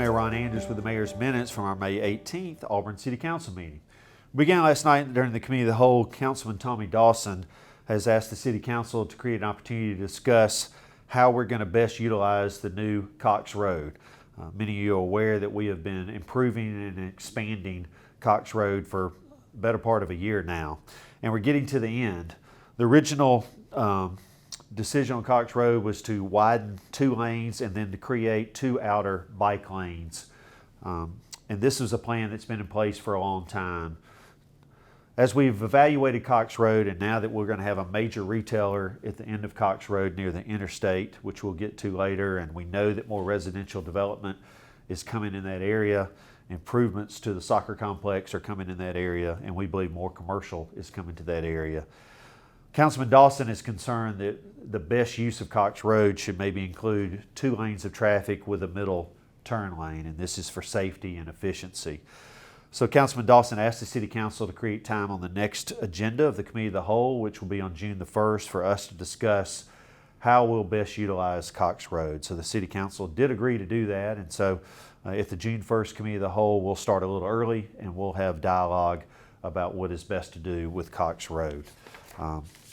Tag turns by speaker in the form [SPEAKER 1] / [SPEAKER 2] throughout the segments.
[SPEAKER 1] Mayor Ron Andrews with the Mayor's Minutes from our May 18th Auburn City Council meeting. We began last night during the Committee of the Whole. Councilman Tommy Dawson has asked the City Council to create an opportunity to discuss how we're going to best utilize the new Cox Road. Many of you are aware that we have been improving and expanding Cox Road for the better part of a year now, and we're getting to the end. The original decision on Cox Road was to widen 2 lanes and then to create 2 outer bike lanes. And this is a plan that's been in place for a long time. As we've evaluated Cox Road, and now that we're going to have a major retailer at the end of Cox Road near the interstate, which we'll get to later, and we know that more residential development is coming in that area, improvements to the soccer complex are coming in that area, and we believe more commercial is coming to that area. Councilman Dawson is concerned that the best use of Cox Road should maybe include 2 lanes of traffic with a middle turn lane, and this is for safety and efficiency. So Councilman Dawson asked the City Council to create time on the next agenda of the Committee of the Whole, which will be on June the 1st, for us to discuss how we'll best utilize Cox Road. So the City Council did agree to do that, and so at the June 1st Committee of the Whole, we'll start a little early and we'll have dialogue about what is best to do with Cox Road.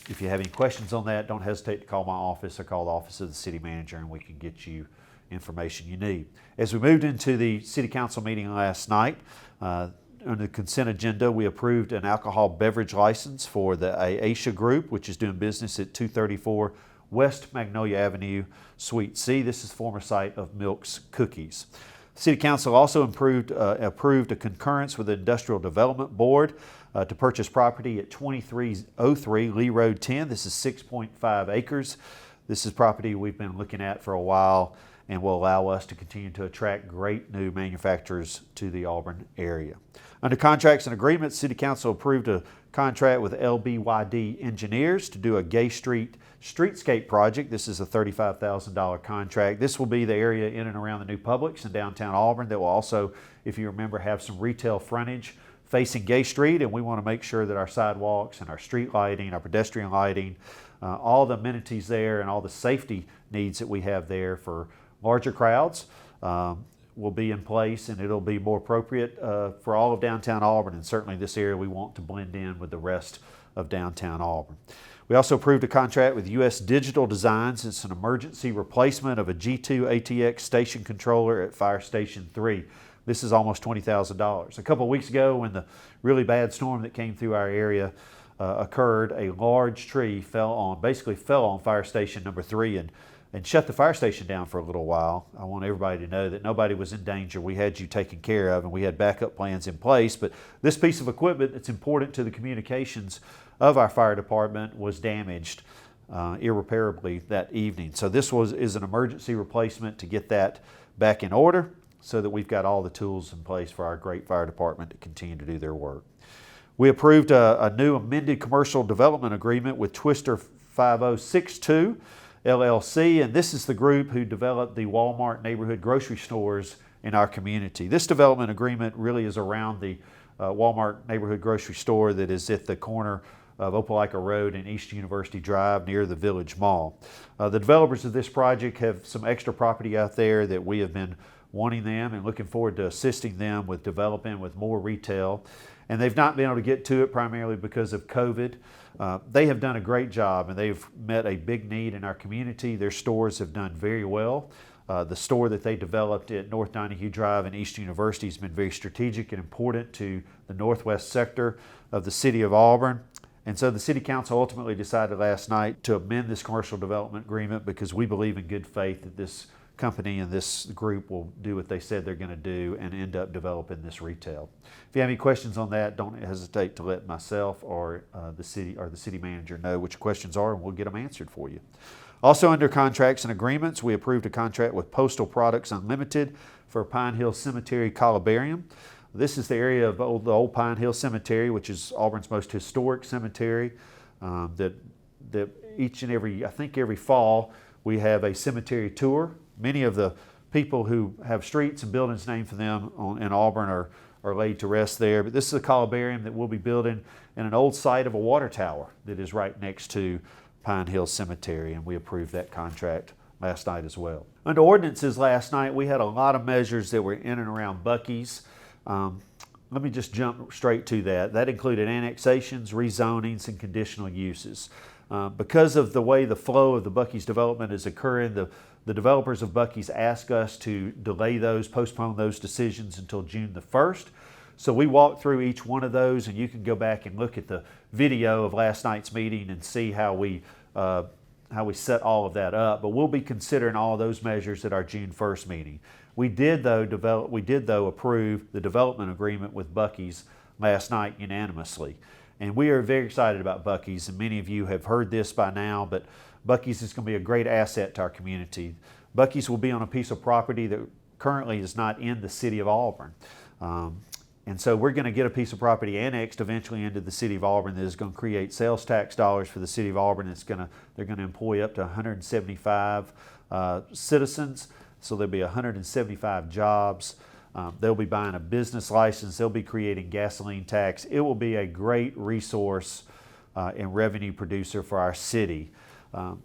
[SPEAKER 1] If you have any questions on that, don't hesitate to call my office or call the office of the City Manager, and we can get you information you need. As we moved into the City Council meeting last night, under the consent agenda, we approved an alcohol beverage license for the Aisha Group, which is doing business at 234 West Magnolia Avenue, Suite C. This is former site of Milk's Cookies. The City Council also approved a concurrence with the Industrial Development Board to purchase property at 2303 Lee Road 10. This is 6.5 acres. This is property we've been looking at for a while and will allow us to continue to attract great new manufacturers to the Auburn area. Under contracts and agreements, City Council approved a contract with LBYD Engineers to do a Gay Street Streetscape project. This is a $35,000 contract. This will be the area in and around the new Publix in downtown Auburn that will also, if you remember, have some retail frontage facing Gay Street, and we want to make sure that our sidewalks and our street lighting, our pedestrian lighting, all the amenities there and all the safety needs that we have there for larger crowds will be in place, and it'll be more appropriate for all of downtown Auburn, and certainly this area we want to blend in with the rest of downtown Auburn. We also approved a contract with U.S. Digital Designs. It's an emergency replacement of a G2 ATX station controller at Fire Station 3. This is almost $20,000. A couple of weeks ago, when the really bad storm that came through our area occurred, a large tree basically fell on Fire Station number 3 and shut the fire station down for a little while. I want everybody to know that nobody was in danger. We had you taken care of, and we had backup plans in place. But this piece of equipment that's important to the communications of our fire department was damaged irreparably that evening. So this is an emergency replacement to get that back in order, so that we've got all the tools in place for our great fire department to continue to do their work. We approved a new amended commercial development agreement with Twister 5062 LLC, and this is the group who developed the Walmart neighborhood grocery stores in our community. This development agreement really is around the Walmart neighborhood grocery store that is at the corner of Opelika Road and East University Drive near the Village Mall. The developers of this project have some extra property out there that we have been wanting them and looking forward to assisting them with developing with more retail. And they've not been able to get to it primarily because of COVID. They have done a great job, and they've met a big need in our community. Their stores have done very well. The store that they developed at North Donahue Drive and East University has been very strategic and important to the northwest sector of the city of Auburn. And so the City Council ultimately decided last night to amend this commercial development agreement because we believe in good faith that this company and this group will do what they said they're going to do and end up developing this retail. If you have any questions on that, don't hesitate to let myself or the city manager know which questions are, and we'll get them answered for you. Also under contracts and agreements, we approved a contract with Postal Products Unlimited for Pine Hill Cemetery Columbarium. This is the area of the old Pine Hill Cemetery, which is Auburn's most historic cemetery. That each and every fall we have a cemetery tour. Many of the people who have streets and buildings named for them in Auburn are laid to rest there. But this is a columbarium that we'll be building in an old site of a water tower that is right next to Pine Hill Cemetery, and we approved that contract last night as well. Under ordinances last night, we had a lot of measures that were in and around Buc-ee's. Let me just jump straight to that. That included annexations, rezonings, and conditional uses. Because of the way the flow of the Buc-ee's development is occurring, the developers of Buc-ee's asked us to delay those, postpone those decisions until June the 1st. So we walked through each one of those, and you can go back and look at the video of last night's meeting and see how we set all of that up. But we'll be considering all of those measures at our June 1st meeting. We did though approve the development agreement with Buc-ee's last night unanimously. And we are very excited about Buc-ee's, and many of you have heard this by now, but Buc-ee's is going to be a great asset to our community. Buc-ee's will be on a piece of property that currently is not in the city of Auburn. And so we're going to get a piece of property annexed eventually into the city of Auburn that is going to create sales tax dollars for the city of Auburn. They're going to employ up to 175 citizens, so there'll be 175 jobs. They'll be buying a business license. They'll be creating gasoline tax. It will be a great resource and revenue producer for our city.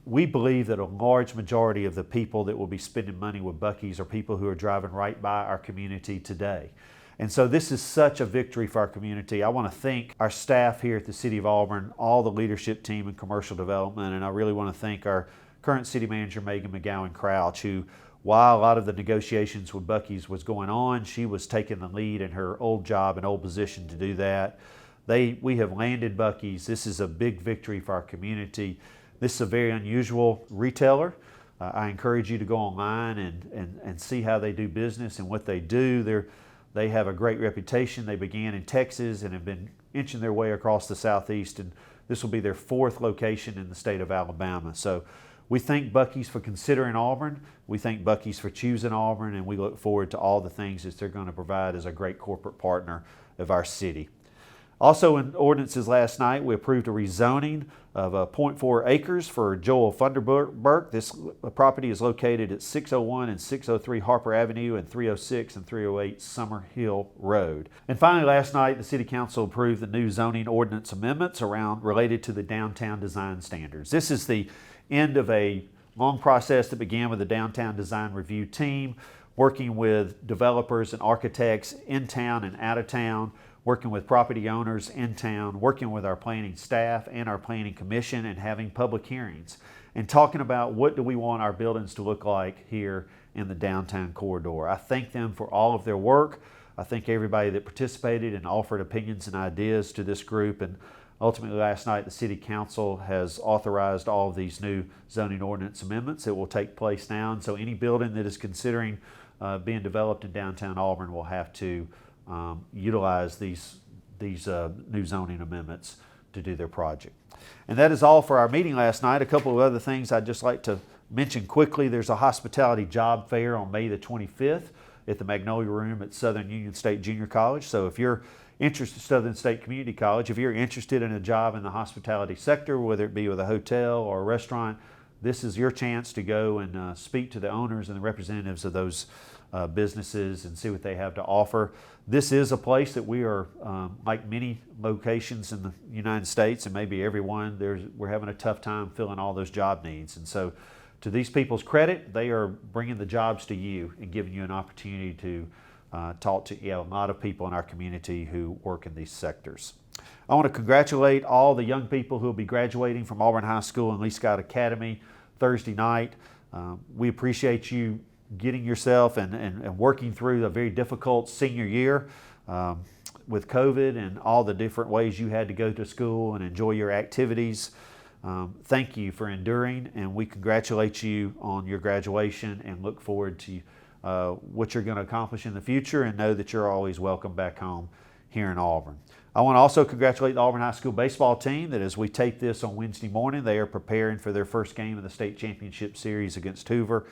[SPEAKER 1] We believe that a large majority of the people that will be spending money with Buc-ee's are people who are driving right by our community today. And so this is such a victory for our community. I want to thank our staff here at the City of Auburn, all the leadership team in commercial development, and I really want to thank our current city manager, Megan McGowan Crouch, who, while a lot of the negotiations with Buc-ee's was going on, she was taking the lead in her old job and old position to do that. We have landed Buc-ee's. This is a big victory for our community. This is a very unusual retailer. I encourage you to go online and see how they do business and what they do. They have a great reputation. They began in Texas and have been inching their way across the Southeast, and this will be their 4th location in the state of Alabama. So we thank Buc-ee's for considering Auburn. We thank Buc-ee's for choosing Auburn, and we look forward to all the things that they're going to provide as a great corporate partner of our city. Also in ordinances last night, we approved a rezoning of 0.4 acres for Joel Funderburk. This property is located at 601 and 603 Harper Avenue and 306 and 308 Summer Hill Road. And finally, last night, the City Council approved the new zoning ordinance amendments related to the downtown design standards. This is the end of a long process that began with the Downtown Design Review team, working with developers and architects in town and out of town, working with property owners in town, working with our planning staff and our planning commission, and having public hearings and talking about what do we want our buildings to look like here in the downtown corridor. I thank them for all of their work. I thank everybody that participated and offered opinions and ideas to this group. And ultimately last night, the City Council has authorized all of these new zoning ordinance amendments that will take place now. And so any building that is considering being developed in downtown Auburn will have to utilize these new zoning amendments to do their project. And that is all for our meeting last night. A couple of other things I'd just like to mention quickly. There's a hospitality job fair on May the 25th at the Magnolia Room at Southern Union State Junior College. So if you're interested, Southern State Community College, if you're interested in a job in the hospitality sector, whether it be with a hotel or a restaurant, this is your chance to go and speak to the owners and the representatives of those businesses and see what they have to offer. This is a place that we are, like many locations in the United States and maybe everyone, we're having a tough time filling all those job needs. And so to these people's credit, they are bringing the jobs to you and giving you an opportunity to talk to a lot of people in our community who work in these sectors. I want to congratulate all the young people who will be graduating from Auburn High School and Lee Scott Academy Thursday night. We appreciate you getting yourself and working through a very difficult senior year with COVID and all the different ways you had to go to school and enjoy your activities. Thank you for enduring, and we congratulate you on your graduation and look forward to what you're going to accomplish in the future, and know that you're always welcome back home here in Auburn. I want to also congratulate the Auburn High School baseball team that as we take this on Wednesday morning, they are preparing for their first game of the state championship series against Hoover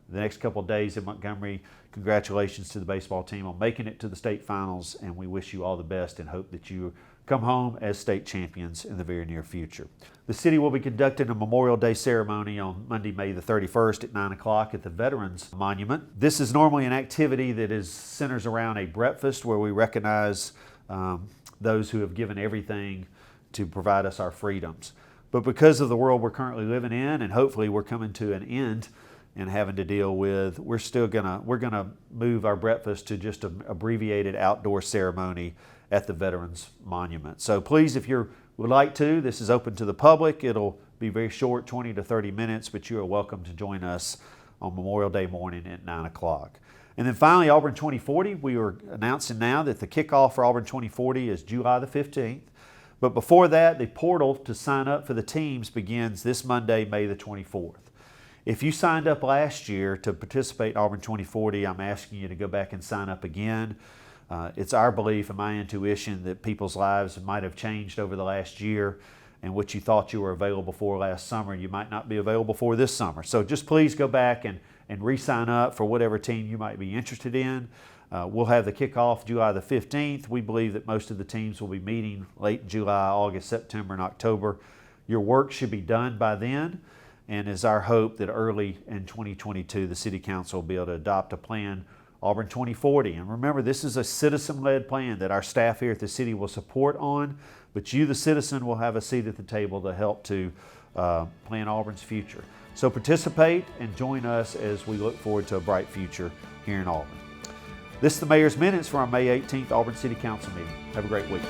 [SPEAKER 1] the next couple of days in Montgomery. Congratulations to the baseball team on making it to the state finals, and we wish you all the best and hope that you come home as state champions in the very near future. The city will be conducting a Memorial Day ceremony on Monday, May the 31st at 9 o'clock at the Veterans Monument. This is normally an activity that centers around a breakfast where we recognize those who have given everything to provide us our freedoms. But because of the world we're currently living in, and hopefully we're coming to an end and having to deal with, we're gonna move our breakfast to just an abbreviated outdoor ceremony at the Veterans Monument. So please, if you would like to, this is open to the public. It'll be very short, 20 to 30 minutes, but you are welcome to join us on Memorial Day morning at 9 o'clock. And then finally, Auburn 2040, we are announcing now that the kickoff for Auburn 2040 is July the 15th. But before that, the portal to sign up for the teams begins this Monday, May the 24th. If you signed up last year to participate in Auburn 2040, I'm asking you to go back and sign up again. It's our belief and my intuition that people's lives might have changed over the last year, and what you thought you were available for last summer, you might not be available for this summer. So just please go back and re-sign up for whatever team you might be interested in. We'll have the kickoff July the 15th. We believe that most of the teams will be meeting late July, August, September, and October. Your work should be done by then, and it's our hope that early in 2022 the City Council will be able to adopt a plan, Auburn 2040. And remember, this is a citizen-led plan that our staff here at the city will support on, but you, the citizen, will have a seat at the table to help to plan Auburn's future. So participate and join us as we look forward to a bright future here in Auburn. This is the Mayor's Minutes for our May 18th Auburn City Council meeting. Have a great week.